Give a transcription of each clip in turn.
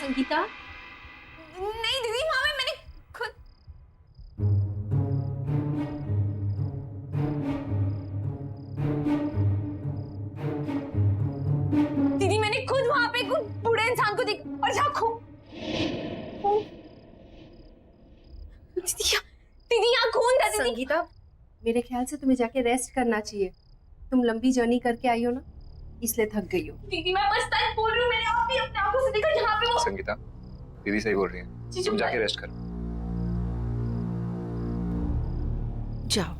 संगीता? नहीं दीदी, वहां पे मैंने खुद दीदी मैंने खुद वहां पे एक बूढ़े इंसान को देखा और झांकू। दीदी यहाँ खून था दीदी। संगीता, मेरे ख्याल से तुम्हें जाके रेस्ट करना चाहिए। तुम लंबी जर्नी करके आई हो ना, इसलिए थक गई हो। दीदी मैं बस सच बोल रही हूँ, मैंने आप भी अपने आंखों से देखा जहाँ पे वो। संगीता, दीदी सही बोल रही है, तुम जाके रेस्ट करो। जाओ।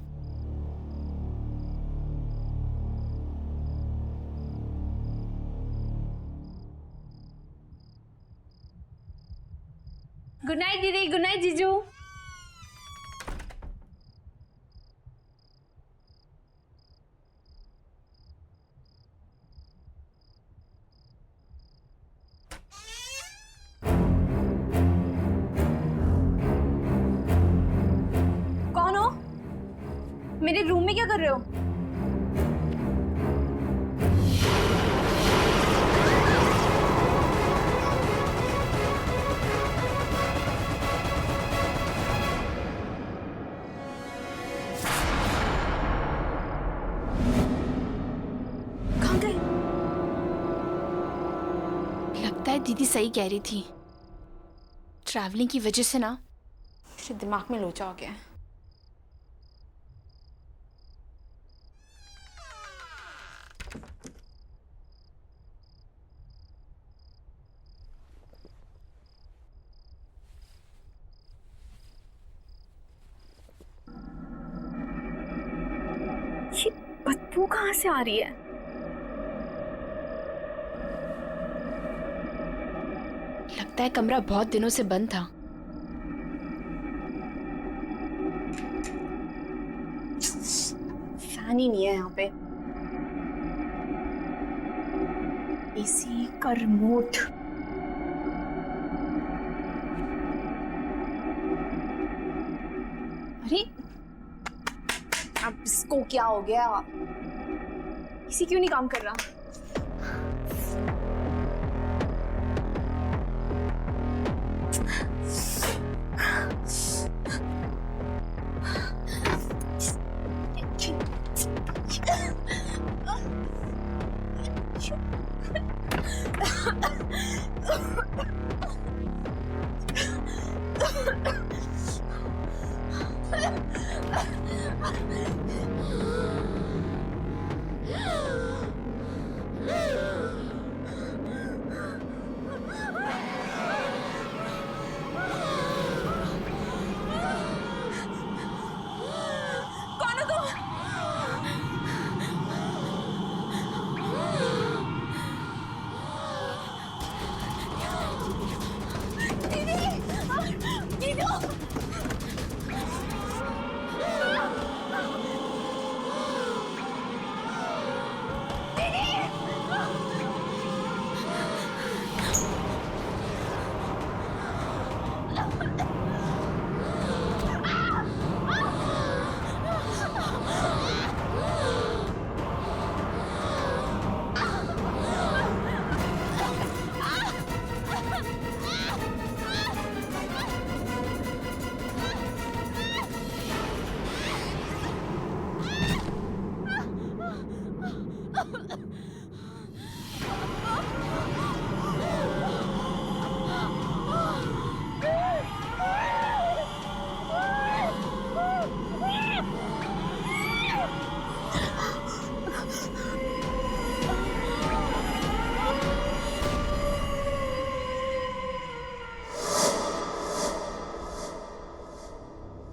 गुड नाइट दीदी, गुड नाइट जीजू। कौन हो? मेरे रूम में क्या कर रहे हो? कहाँ गए? लगता है दीदी सही कह रही थी। ट्रैवलिंग की वजह से ना मेरे दिमाग में लोचा हो गया है। ये बदबू कहाँ से आ रही है? लगता है कमरा बहुत दिनों से बंद था। फैन ही नहीं है यहाँ पे। एसी का रिमोट। अरे अब इसको क्या हो गया? एसी क्यों नहीं काम कर रहा?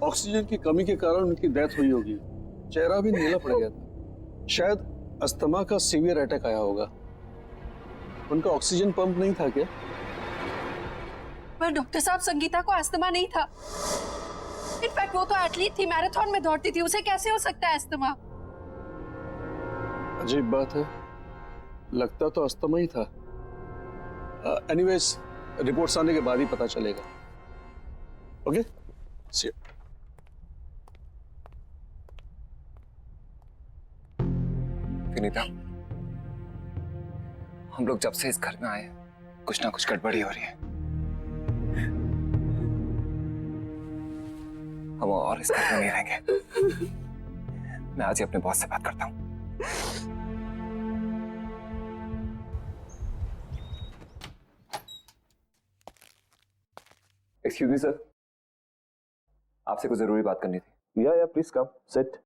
ऑक्सीजन की कमी के कारण उनकी डेथ हुई होगी। चेहरा भी नीला पड़ गया था। शायद अस्थमा का सीवियर अटैक आया होगा। उनका ऑक्सीजन पंप नहीं था क्या? पर डॉक्टर साहब, संगीता को अस्थमा नहीं था। इनफैक्ट वो तो एथलीट थी, मैराथन में दौड़ती थी, उसे कैसे हो सकता है अस्थमा? अजीब बात है, लगता तो अस्थमा ही था। एनीवेज, रिपोर्ट्स आने के बाद ही पता चलेगा। Okay, C you. विनीता, हम लोग जब से इस घर में आए कुछ ना कुछ गड़बड़ी हो रही है। हम और इस घर में नहीं रहेंगे। मैं आज ही अपने बॉस से बात करता हूँ। एक्सक्यूज मी सर, आपसे कुछ जरूरी बात करनी थी। या प्लीज कम सिट।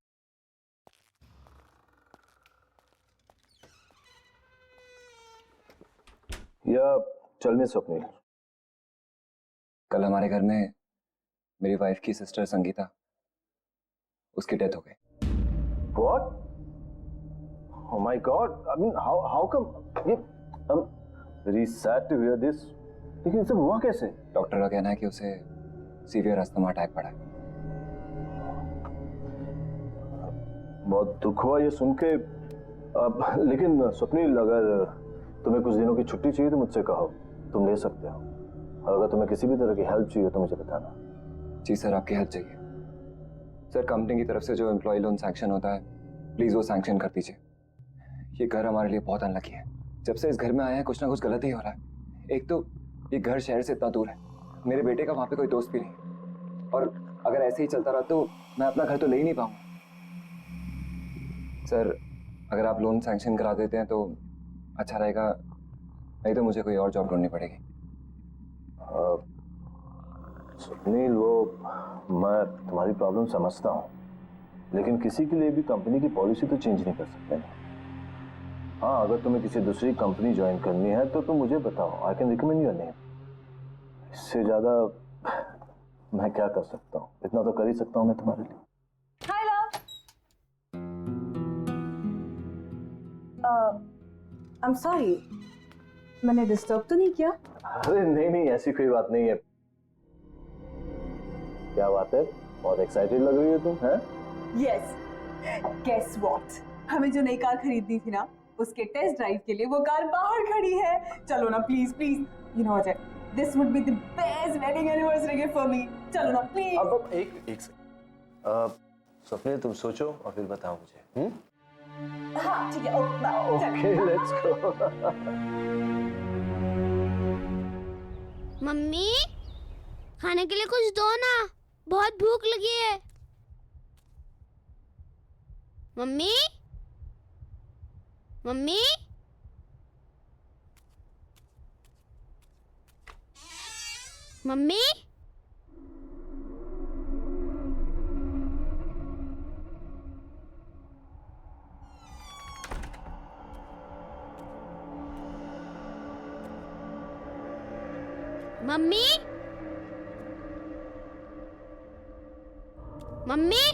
या चल में स्वप्निल। कल हमारे घर में मेरी वाइफ की सिस्टर संगीता, उसकी डेथ हो गई। What? Oh my God! I mean, how come? ये I'm very sad to hear this. लेकिन सब हुआ कैसे? डॉक्टर का कहना है कि उसे सीवियर अस्थमा अटैक पड़ा है। बहुत दुख हुआ ये सुन के। लेकिन स्वप्निल, अगर तुम्हें कुछ दिनों की छुट्टी चाहिए तो मुझसे कहो, तुम ले सकते हो। और अगर तुम्हें किसी भी तरह की हेल्प चाहिए तो मुझे बताना। जी सर, आपकी हेल्प चाहिए। सर, कंपनी की तरफ से जो एम्प्लॉय लोन सैंक्शन होता है, प्लीज वो सैंक्शन कर दीजिए। ये घर हमारे लिए बहुत अनलकी है। जब से इस घर में आए हैं कुछ ना कुछ गलत ही हो रहा है। एक तो ये घर शहर से इतना दूर है, मेरे बेटे का वहाँ पे कोई दोस्त भी नहीं, और अगर ऐसे ही चलता रहा तो मैं अपना घर तो ले ही नहीं पाऊंगा। सर, अगर आप लोन सैंक्शन करा देते हैं तो अच्छा रहेगा, नहीं तो मुझे कोई और जॉब ढूंढनी पड़ेगी। स्वप्निल, वो मैं तुम्हारी प्रॉब्लम समझता हूँ, लेकिन किसी के लिए भी कंपनी की पॉलिसी तो चेंज नहीं कर सकते ना। हाँ, अगर तुम्हें किसी दूसरी कंपनी ज्वाइन करनी है तो तुम मुझे बताओ, I can recommend your name. इससे ज्यादा मैं क्या कर सकता हूँ? इतना तो कर ही सकता हूँ मैं तुम्हारे लिए। हाय लव। आई एम सॉरी, मैंने डिस्टर्ब तो नहीं किया? अरे नहीं, ऐसी कोई बात नहीं है। क्या बात है, बहुत एक्साइटेड लग रही हो तुम, हैं? यस, गेस व्हाट, हमें जो नई कार खरीदनी थी ना, उसके टेस्ट ड्राइव के लिए वो कार बाहर खड़ी है। चलो ना please please, you know Ajay, this would be the best wedding anniversary gift for me. चलो ना प्लीज। अब एक सेकंड, स्वप्निल तुम सोचो और फिर बताओ मुझे। हाँ ठीक है, ओके लेट्स गो। मम्मी, खाने के लिए कुछ दो ना, बहुत भूख लगी है। Mummy, mummy, mummy, mummy, mummy,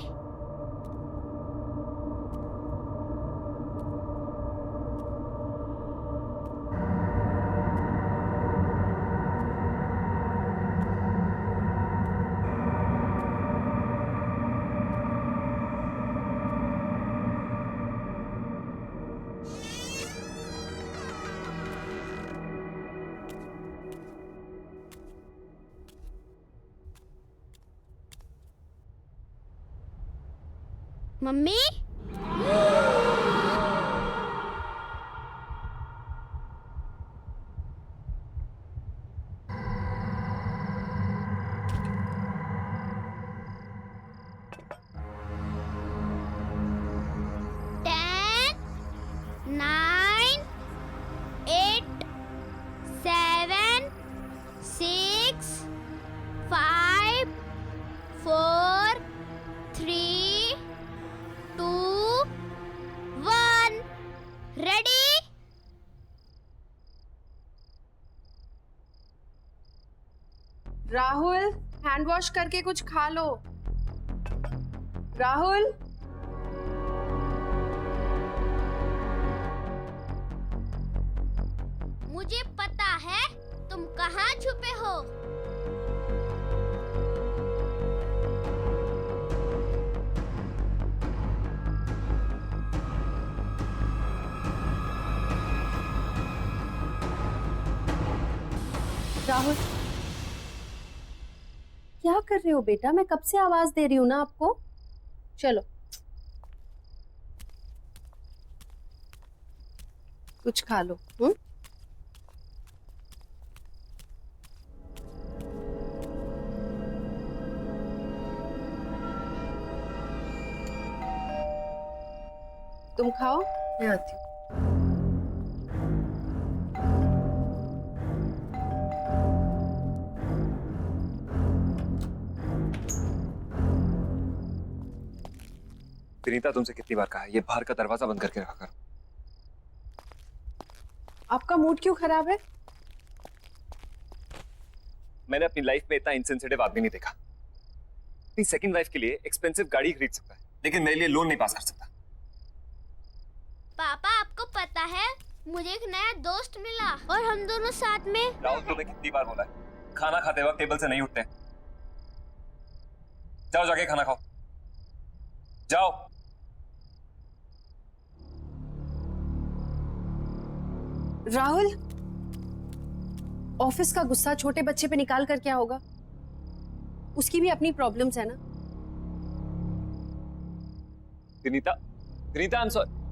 mummy, Rahul, hand wash करके कुछ खा लो। राहुल, मुझे पता है तुम कहाँ छुपे हो। राहुल, क्या कर रहे हो बेटा? मैं कब से आवाज दे रही हूँ ना आपको। चलो कुछ खा लो। तुम खाओ, मैं आती हूँ। विनीता, तुमसे कितनी बार कहा है ये बाहर का दरवाजा बंद करके रखा करो। आपका मूड क्यों खराब है? मैंने अपनी लाइफ में इतना इनसेंसिटिव आदमी नहीं देखा। अपनी सेकंड वाइफ के लिए एक्सपेंसिव गाड़ी खरीद सकता है, लेकिन मेरे लिए लोन नहीं पास कर सकता। पापा आपको पता है मुझे एक नया दोस्त मिला और हम दोनों साथ में। राहुल, तुम्हें कितनी बार बोला है खाना खाते वक्त टेबल से नहीं उठते। जाओ जाके खाना खाओ, जाओ। राहुल, ऑफिस का गुस्सा छोटे बच्चे पे निकाल कर क्या होगा? उसकी भी अपनी प्रॉब्लम्स है ना। Vinita, Vinita, I am sorry.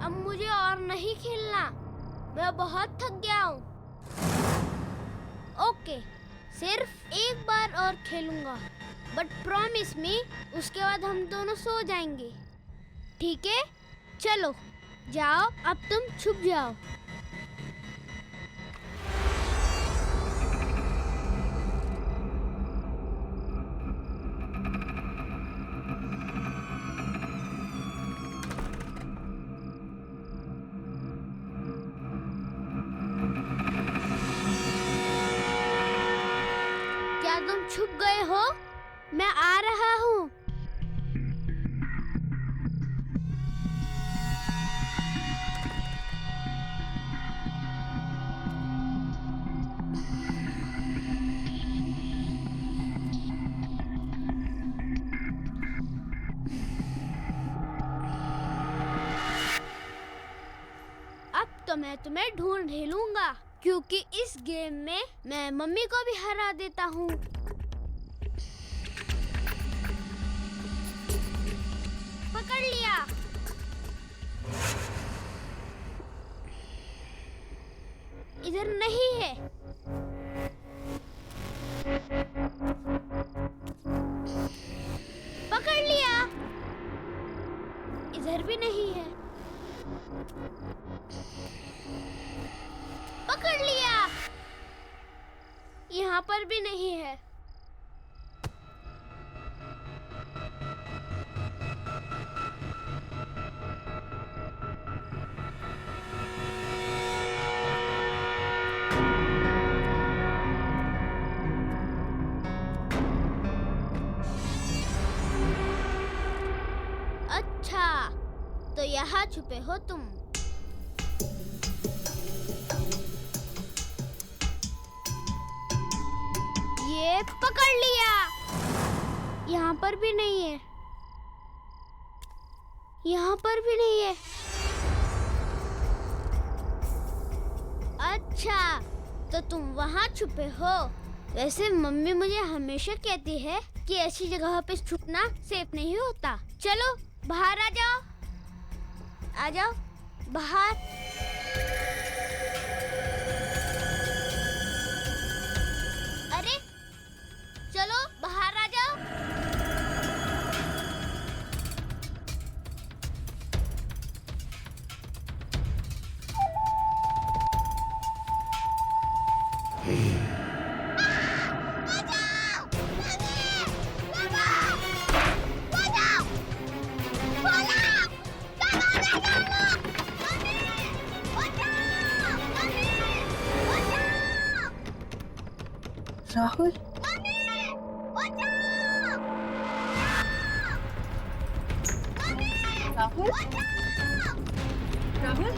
अब मुझे और नहीं खेलना, मैं बहुत थक गया हूँ। ओके, सिर्फ एक बार और खेलूंगा, बट प्रॉमिस मी उसके बाद हम दोनों सो जाएंगे, ठीक है? चलो जाओ, अब तुम छुप जाओ। क्या तुम छुप गए हो? मैं आ रहा हूँ। अब तो मैं तुम्हें ढूंढ ही लूंगा, क्योंकि इस गेम में मैं मम्मी को भी हरा देता हूँ। पकड़ लिया। इधर नहीं है। पकड़ लिया। इधर भी नहीं है। पकड़ लिया। यहाँ पर भी नहीं है। अच्छा, तो यहाँ छुपे हो तुम। ये पकड़ लिया। यहाँ पर भी नहीं है। यहाँ पर भी नहीं है। अच्छा, तो तुम वहाँ छुपे हो। वैसे मम्मी मुझे हमेशा कहती है कि ऐसी जगह पे छुपना सेफ नहीं होता। चलो बाहर आ जाओ। आ जाओ बाहर। अरे चलो बाहर आ जाओ। राहुल, राहुल, राहुल,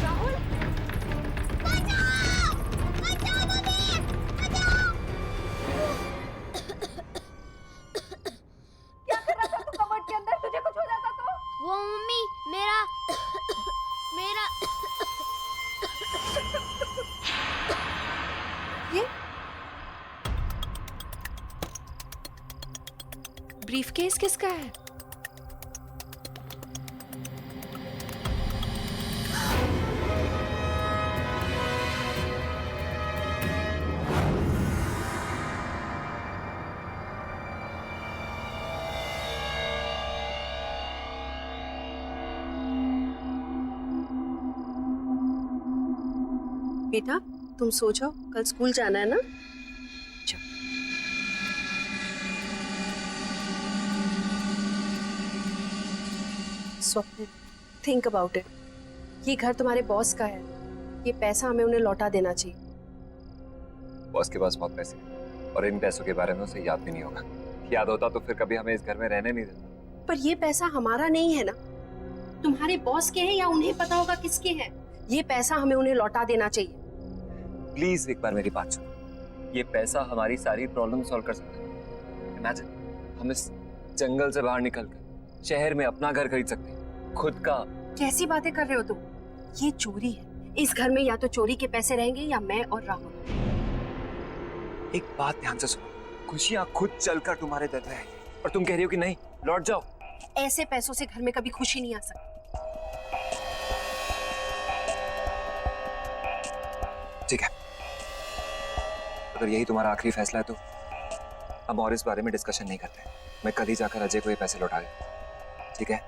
राहुल, क्या कर रहा था तू कबर्ड के अंदर? तुझे कुछ हो जाता तो? वो मम्मी मेरा ब्रीफकेस किसका है? बेटा तुम सो जाओ, कल स्कूल जाना है ना। स्वप्न, थिंक अबाउट इट। ये घर तुम्हारे बॉस का है, ये पैसा हमें उन्हें लौटा देना चाहिए। बॉस के पास बहुत पैसे हैं और इन पैसों के बारे में उसे याद भी नहीं होगा। याद होता तो फिर कभी हमें इस घर में रहने नहीं देता। पर ये पैसा हमारा नहीं है ना, तुम्हारे बॉस के हैं या उन्हें पता होगा किसके हैं। ये पैसा हमें उन्हें लौटा देना चाहिए। प्लीज एक बार मेरी बात सुनो। ये पैसा हमारी सारी प्रॉब्लम सॉल्व कर सकता है। इमेजिन हम इस जंगल से बाहर निकलकर शहर में अपना घर खरीद सकते हैं, खुद का। कैसी बातें कर रहे हो तुम? ये चोरी है। इस घर में या तो चोरी के पैसे रहेंगे या मैं और राहुल। एक बात ध्यान से सुनो, खुशियां खुद चलकर तुम्हारे दर पे आएंगी और तुम कह रही हो कि नहीं, लौट जाओ। ऐसे पैसों से घर में कभी खुशी नहीं आ सकती। ठीक है, अगर यही तुम्हारा आखिरी फैसला है तो हम और इस बारे में डिस्कशन नहीं करते। मैं कल ही जाकर अजय को ये पैसे लौटा दूं, ठीक है?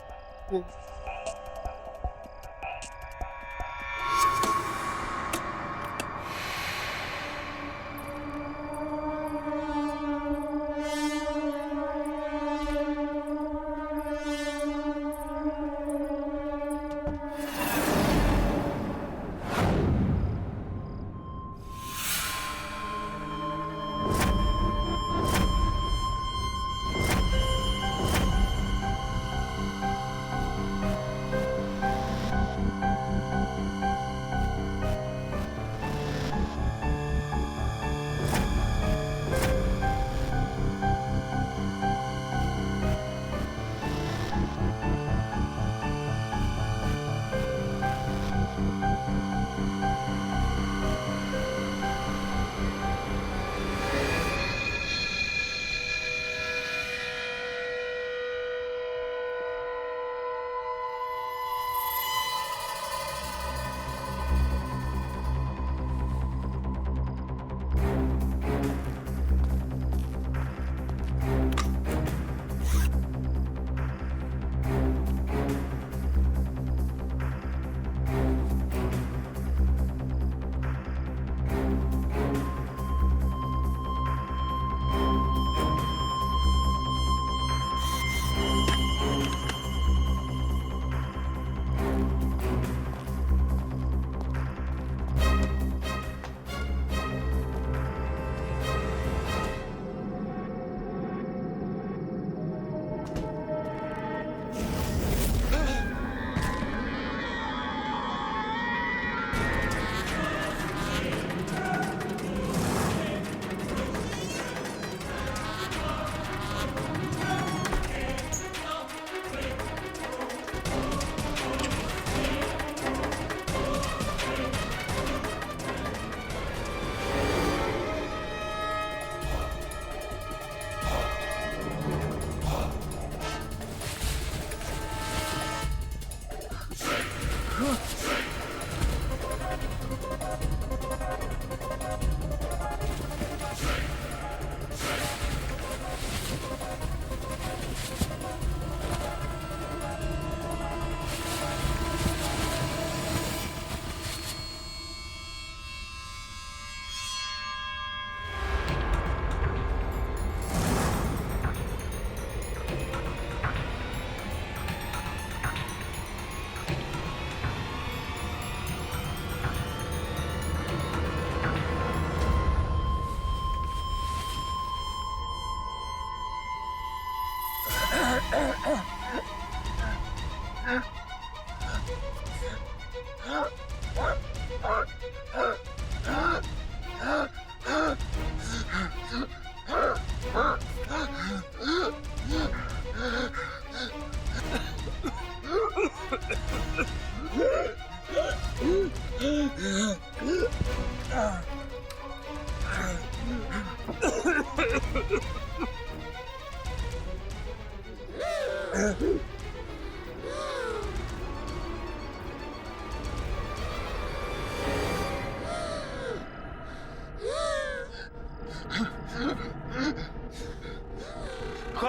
कौन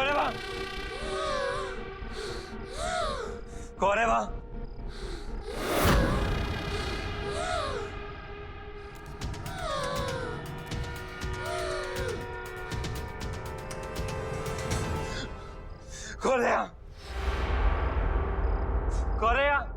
है वहां? कौन है वहां? कौन है यहाँ? कौन है यहाँ?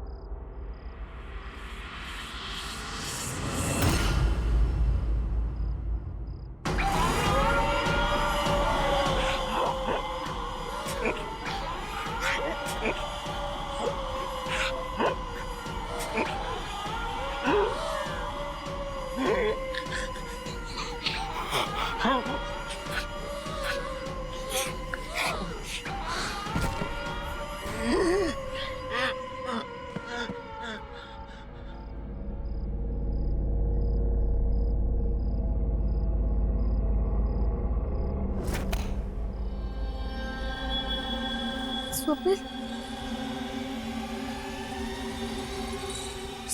स्वप्निल,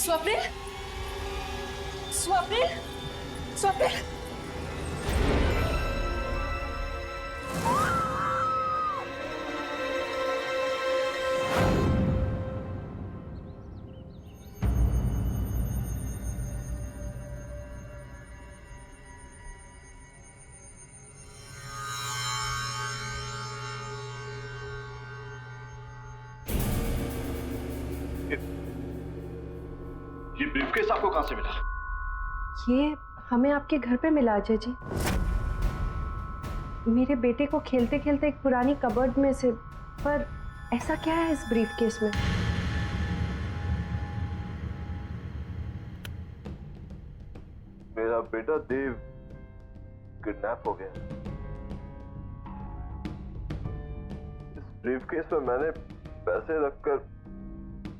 स्वप्निल, स्वप्निल, स्वप्निल। ये ब्रीफकेस आपको कहां से मिला? ये हमें आपके घर पे मिला अजय जी। मेरे बेटे को खेलते खेलते एक पुरानी कबर्ड में से। पर ऐसा क्या है इस ब्रीफकेस में? मेरा बेटा देव किडनैप हो गया। इस ब्रीफकेस में मैंने पैसे रखकर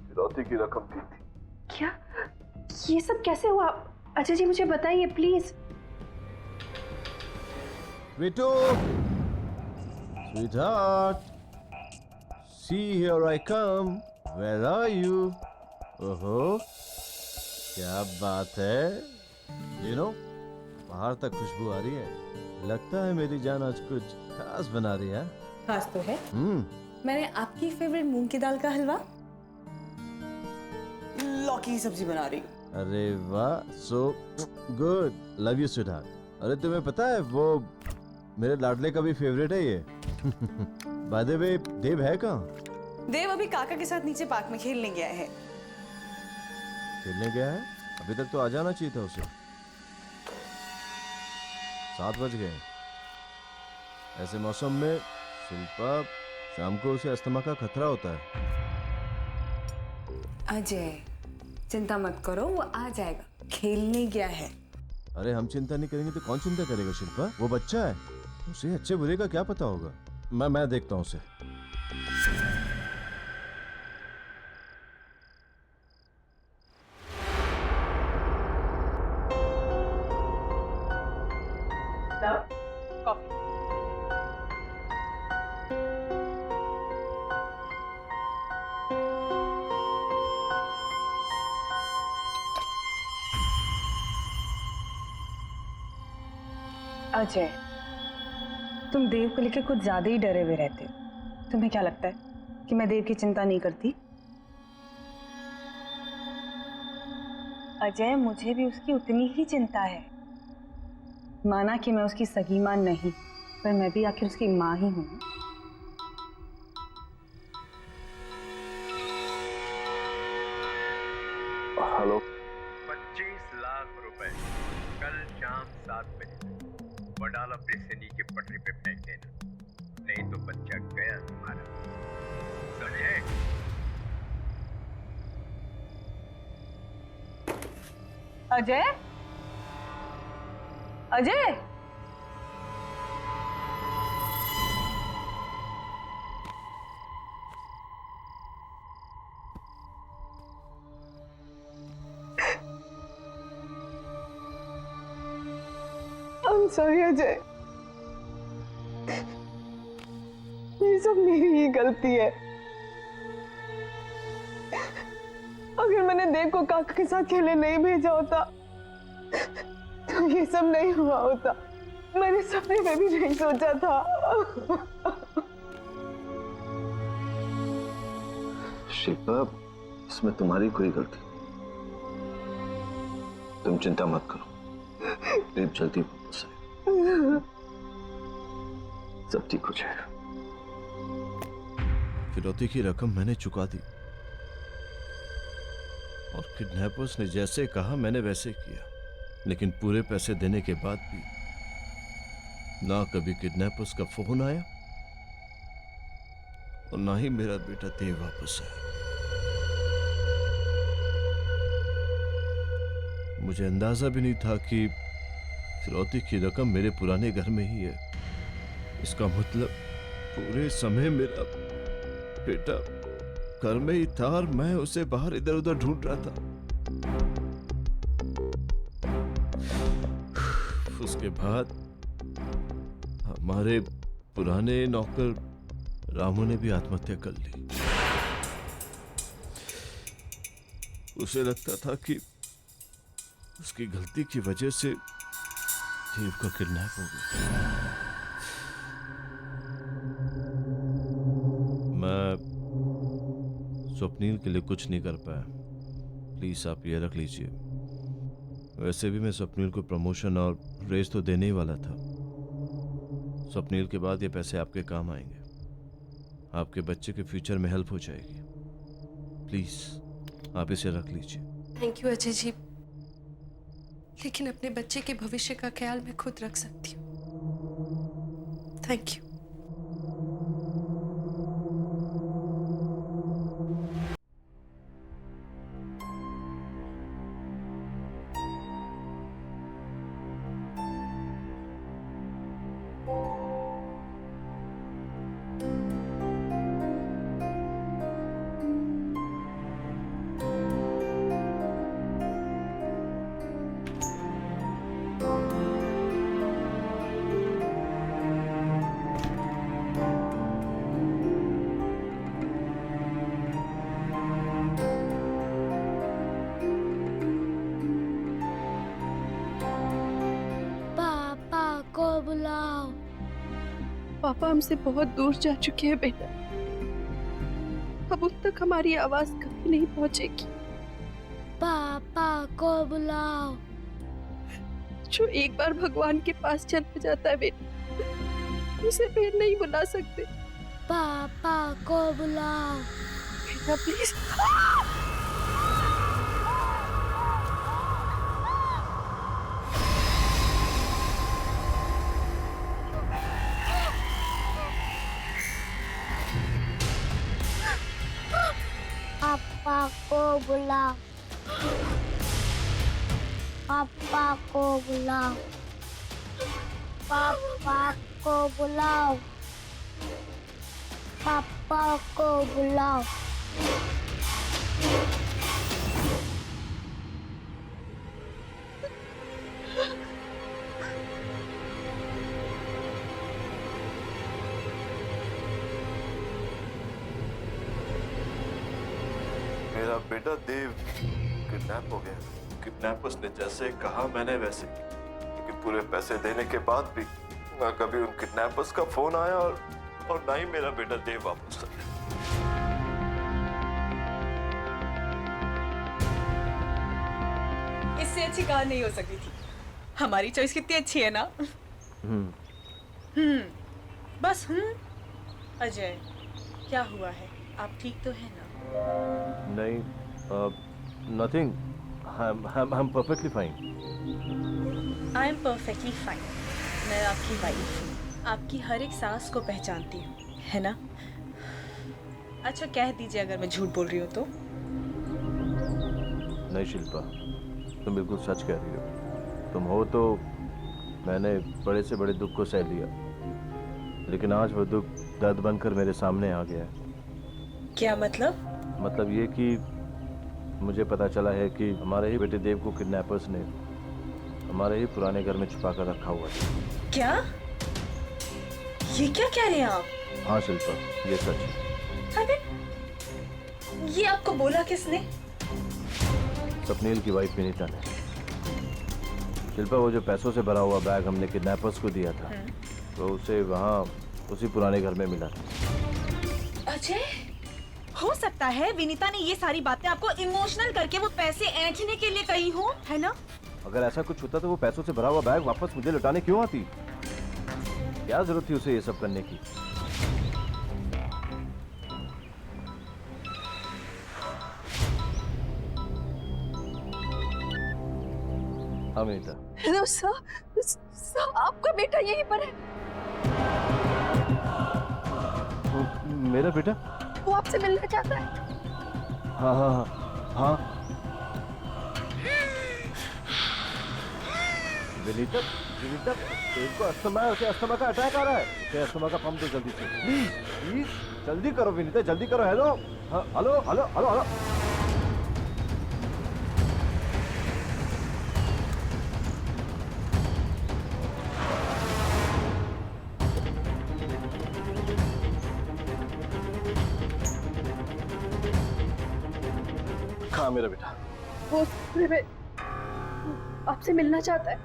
फिरौती की रकम दी थी। क्या? ये सब कैसे हुआ? अजय जी मुझे बताइए प्लीज। बेटो, sweetheart, see here I come. Where are you? ओहो, क्या बात है? You know, बाहर तक खुशबू आ रही है। लगता है मेरी जान आज कुछ खास बना रही है। खास तो है। मैंने आपकी फेवरेट मूंग की दाल का हलवा, लौकी की सब्जी बना रही हूँ। अरे वाह, so good. Love you, sweetheart. अरे तुम्हें पता है वो मेरे लाडले का भी फेवरेट है ये। By the way, देव है कहाँ? देव अभी काका के साथ नीचे पार्क में खेलने गया है। खेलने गया है? अभी तक तो आ जाना चाहिए था उसे। 7 बज गए। ऐसे मौसम में शिल्पा, शाम को उसे अस्थमा का खतरा होता है। अजय, चिंता मत करो, वो आ जाएगा। खेलने गया है। अरे हम चिंता नहीं करेंगे तो कौन चिंता करेगा शिल्पा? वो बच्चा है, उसे अच्छे बुरे का क्या पता होगा। मैं देखता हूँ उसे। कॉफी। अजय, तुम देव को लेकर कुछ ज्यादा ही डरे हुए रहते हो। तुम्हें क्या लगता है कि मैं देव की चिंता नहीं करती? अजय, मुझे भी उसकी उतनी ही चिंता है। माना कि मैं उसकी सगी मां नहीं, पर मैं भी आखिर उसकी मां ही हूं। हेलो। 25 लाख रुपए कल शाम 7 बजे वडाला ब्रिज से नीचे पटरी पे फेंक देना, नहीं तो बच्चा गया तुम्हारा। समझे? अजय, अजय, I'm sorry अजय, ये सब मेरी ही गलती है। अगर मैंने देव को काका के साथ खेलने नहीं भेजा होता तो ये सब नहीं हुआ होता। मैंने सपने में भी नहीं सोचा था। शिल्पा, इसमें तुम्हारी कोई गलती नहीं। तुम चिंता मत करो, देव जल्दी वापस आएगा, सब ठीक हो जाएगा। फिरौती की रकम मैंने चुका दी और किडनैपर्स ने जैसे कहा मैंने वैसे किया, लेकिन पूरे पैसे देने के बाद भी ना कभी किडनैपर्स का फोन आया और ना ही मेरा बेटा देव वापस आया। मुझे अंदाजा भी नहीं था कि फिरौती की रकम मेरे पुराने घर में ही है। इसका मतलब पूरे समय मेरा बेटा घर में ही था और मैं उसे बाहर इधर उधर ढूंढ रहा था। उसके बाद हमारे पुराने नौकर रामू ने भी आत्महत्या कर ली। उसे लगता था कि उसकी गलती की वजह से देव का किडनैप हो गया। मैं स्वप्नील के लिए कुछ नहीं कर पाया, प्लीज आप ये रख लीजिए। वैसे भी मैं स्वप्नील को प्रमोशन और रेस तो देने ही वाला था। स्वप्नील के बाद ये पैसे आपके काम आएंगे, आपके बच्चे के फ्यूचर में हेल्प हो जाएगी। प्लीज आप इसे रख लीजिए। थैंक यू अजय जी, लेकिन अपने बच्चे के भविष्य का ख्याल मैं खुद रख सकती हूँ। Thank you. पापा हमसे बहुत दूर जा चुके हैं बेटा, अब उन तक हमारी आवाज कभी नहीं पहुंचेगी। पापा को बुलाओ। जो एक बार भगवान के पास चला जाता है बेटा, उसे फिर नहीं बुला सकते। पापा को बुलाओ बेटा प्लीज। पापा को बुलाओ। पापा को बुलाओ। पापा को बुलाओ। पापा को बुलाओ। मेरा बेटा देव किडनैप हो गया। किडनैपर्स ने जैसे कहा मैंने वैसे किया, लेकिन पूरे पैसे देने के बाद भी ना कभी उन किडनैपर्स का फोन आया और ना ही मेरा बेटा देव वापस आया। इससे अच्छी कार नहीं हो सकती थी। हमारी चॉइस कितनी अच्छी है ना। बस अजय, क्या हुआ है? आप ठीक तो है ना? नहीं, nothing, I am perfectly fine. I am perfectly fine. मैं आपकी वाइफ हूँ, आपकी हर एक सांस को पहचानती हूँ, है ना? अच्छा कह दीजिए अगर मैं झूठ बोल रही हूँ तो। नहीं शिल्पा, तुम बिल्कुल सच कह रही हो। तुम हो तो मैंने बड़े से बड़े दुख को सह लिया, लेकिन आज वो दुख दर्द बनकर मेरे सामने आ गया है। क्या मतलब? मतलब ये कि मुझे पता चला है कि हमारे ही बेटे देव को किडनैपर्स ने हमारे ही पुराने घर में छुपा कर रखा हुआ है। क्या? ये क्या कह रहे हैं आप? हाँ शिल्पा, ये सच है। अरे ये आपको बोला किसने? स्वप्नील की वाइफ विनीता ने। शिल्पा, वो जो पैसों से भरा हुआ बैग हमने किडनैपर्स को दिया था, तो उसे वहाँ उसी पुराने घर में मिला था। अजय, हो सकता है विनीता ने ये सारी बातें आपको इमोशनल करके वो पैसे ऐंठने के लिए कही हो, है ना? अगर ऐसा कुछ होता तो वो पैसों से भरा हुआ बैग वापस मुझे लौटाने क्यों आती? क्या जरूरत थी उसे ये सब करने की? हाँ विनीता। हेलो सर, आपका बेटा यहीं पर है। मेरा बेटा? वो आपसे मिलना चाहता है। हाँ हाँ हाँ हाँ। विनीता, विनीता, तेरे को अस्थमा है, उसे अस्थमा का अटैक आ रहा है। उसे अस्थमा का पंप दो जल्दी से, प्लीज प्लीज जल्दी करो विनीता, जल्दी करो। हेलो, हाँ, हेलो हेलो हेलो हेलो। कहाँ मेरा बेटा? वो आपसे मिलना चाहता है।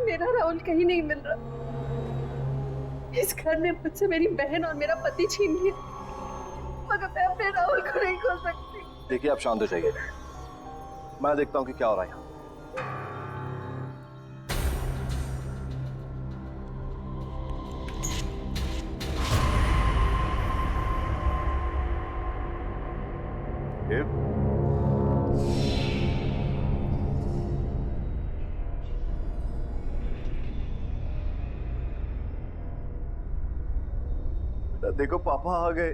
मेरा राहुल कहीं नहीं मिल रहा। इस घर ने मुझसे मेरी बहन और मेरा पति छीन लिया, मगर मैं अपने राहुल को नहीं खो सकती। देखिए, आप शांत हो जाइए, मैं देखता हूँ कि क्या हो रहा है यहाँ। देखो पापा आ गए।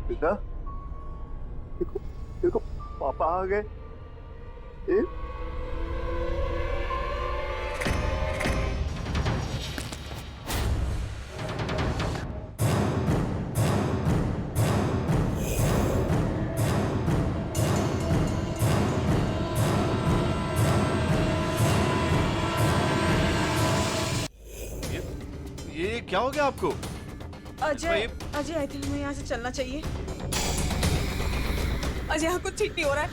बेटा, देखो देखो पापा आ गए। ये क्या हो गया आपको? अजय, अजय आई थिंक हमें यहाँ से चलना चाहिए। अजय, यहाँ कुछ ठीक नहीं हो रहा है।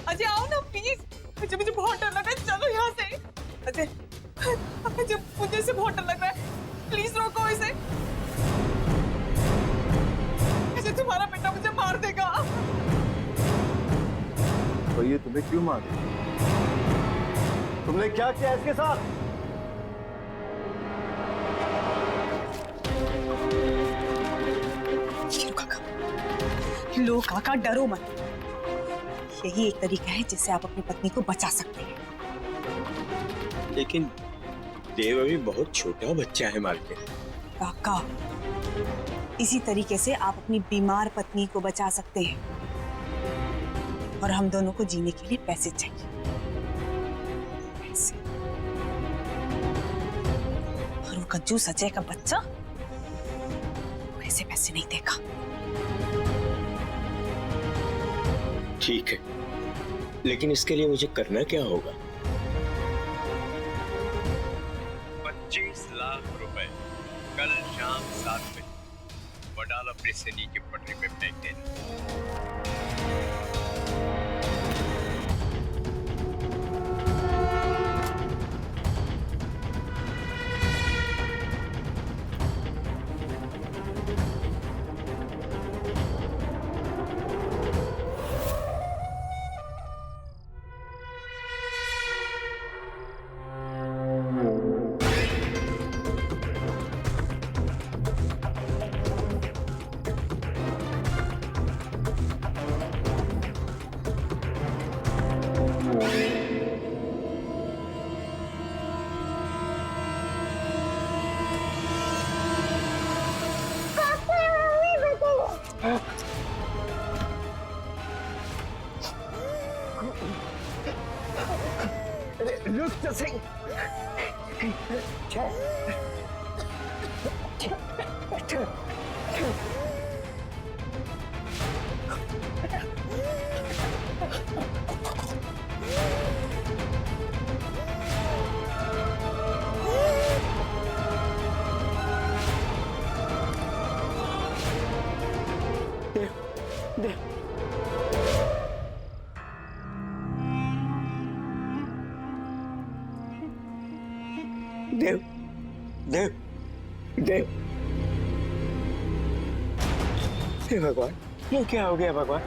अजय आओ ना प्लीज, मुझे बहुत डर लग रहा है, चलो यहाँ से। अजय, अजय मुझे इसे बहुत डर लग रहा है, प्लीज रोको इसे। अजय, तुम्हारा बेटा मुझे मार देगा। तो ये तुम्हें क्यों मार देगा? तुमने क्या किया इसके साथ? लो काका, डरो मत। यही एक तरीका है जिससे आप अपनी पत्नी को बचा सकते हैं। लेकिन देव अभी बहुत छोटा बच्चा है मालकिन। काका, इसी तरीके से आप अपनी बीमार पत्नी को बचा सकते हैं। और हम दोनों को जीने के लिए पैसे चाहिए, पैसे। और वो कंजूस अजय का बच्चा ऐसे पैसे नहीं देगा। ठीक है, लेकिन इसके लिए मुझे करना क्या होगा? 25 लाख रुपए कल शाम 7 बजे वडाला ब्रिज से नीचे पटरी पे फेंक देना। Look, the thing. देव देव देव हे भगवान, ये क्या हो गया भगवान?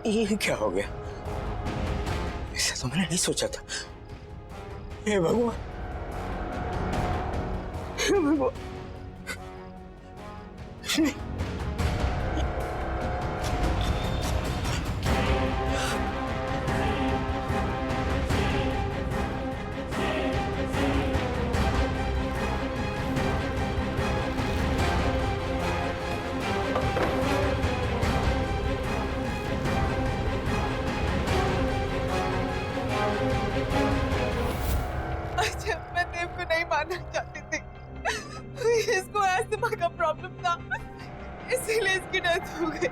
ये क्या हो गया? ऐसा तो मैंने नहीं सोचा था। हे भगवान, हे भगवान। नहीं। मैं देव को नहीं मानना चाहती थी। इसको अस्थमा का प्रॉब्लम था, इसीलिए इसकी डेथ हो गई।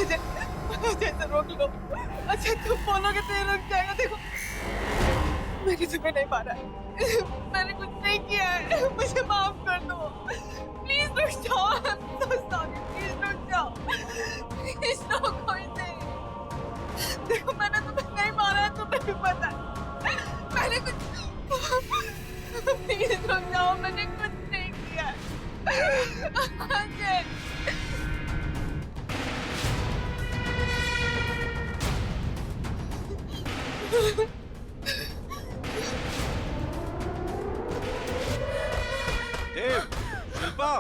अजय, अजय से रोक लो। अच्छा तुम बोलोगे तो ये रुक जाएगा। देखो मैंने तुम्हें नहीं मारा है, मैंने कुछ नहीं किया है, मुझे माफ कर दो। प्लीज रुक जाओ। प्लीज रुक जाओ। प्लीज रोको इसे। देखो मैंने तुम्हें नहीं मारा है, तुम्हें भी पता है। मैंने कुछ प्लीज रुक जाओ, मैंने कुछ नहीं किया है। अजय देव, शिल्पा,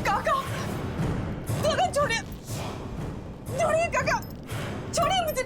काका, काका छोड़िए, छोड़िए काका, छोड़िए मुझे।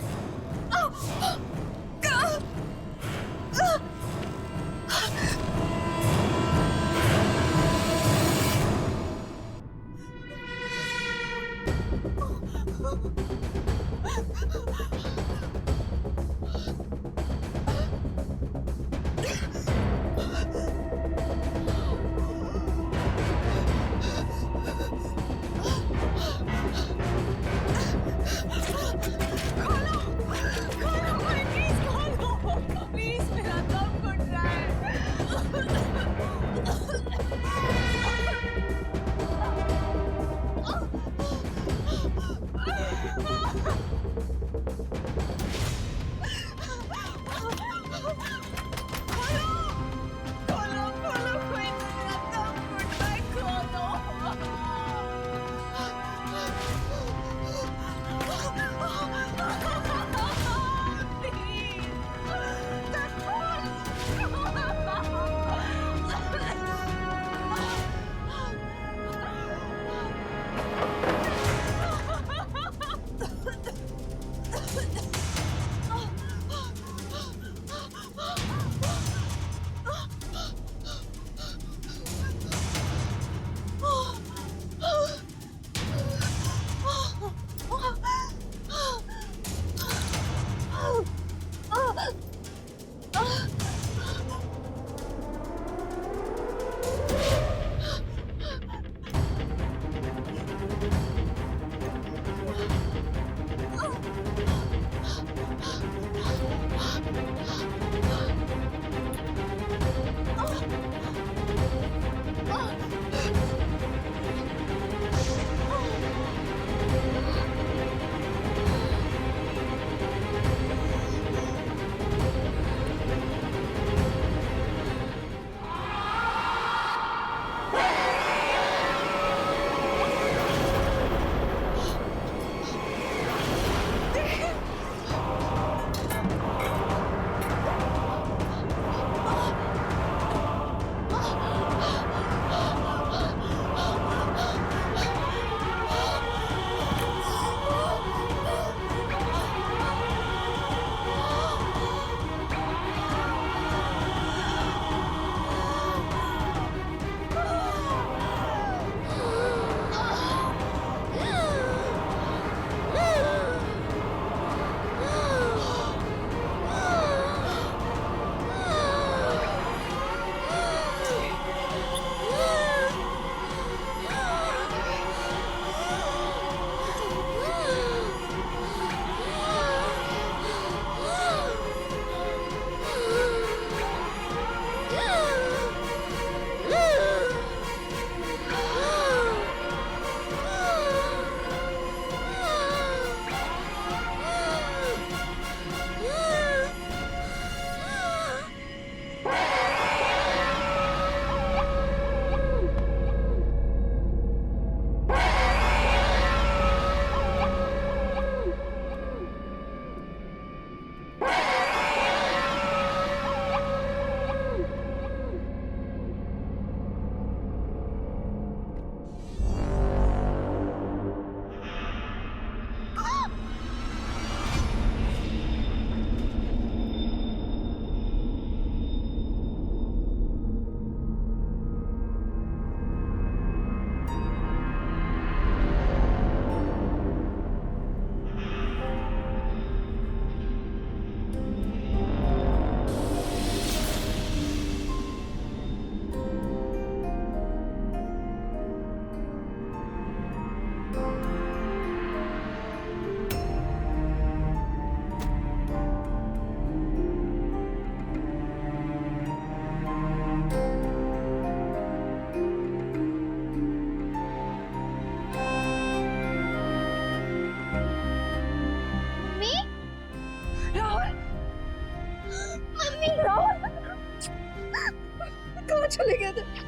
चले गए थे।